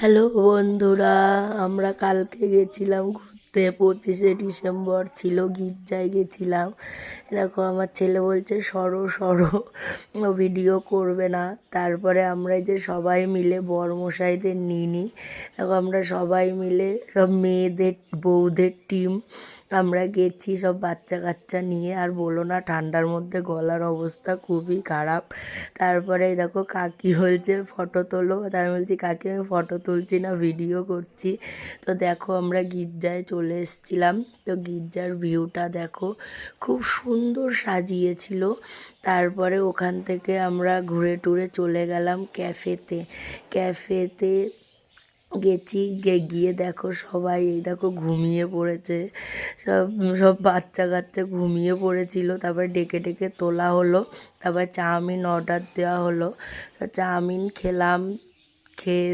Hello বন্ধুরা, আমরা কালকে গেছিলাম ঘুরতে। 25শে ডিসেম্বর ছিল, গির্জায় গেছিলাম। দেখো আমার ছেলে বলছে সরো সরো, ও ভিডিও করবে না। তারপরে আমরা এই যে সবাই মিলে বরমশাইদের নিই, দেখো আমরা সবাই মিলে সব মেয়েদের বউদের টিম আমরা গেছি, সব বাচ্চা কাচ্চা নিয়ে। আর বলো না, ঠান্ডার মধ্যে গলার অবস্থা খুবই খারাপ। তারপরে দেখো কাকি বলছে ফটো তোলো, তাই আমি বলছি কাকি আমি ফটো তুলছি না, ভিডিও করছি। তো দেখো আমরা গির্জায় চলে এসেছিলাম। তো গির্জার ভিউটা দেখো, খুব সুন্দর সাজিয়েছিল। তারপরে ওখান থেকে আমরা ঘুরে টুরে চলে গেলাম ক্যাফেতে গেছি। গিয়ে দেখো সবাই এই দেখো ঘুমিয়ে পড়েছে, সব সব বাচ্চা কাচ্চা ঘুমিয়ে পড়েছিল। তারপর ডেকে ডেকে তোলা হলো, তারপর চাউমিন অর্ডার দেওয়া হলো। তো চাউমিন খেলাম, খেয়ে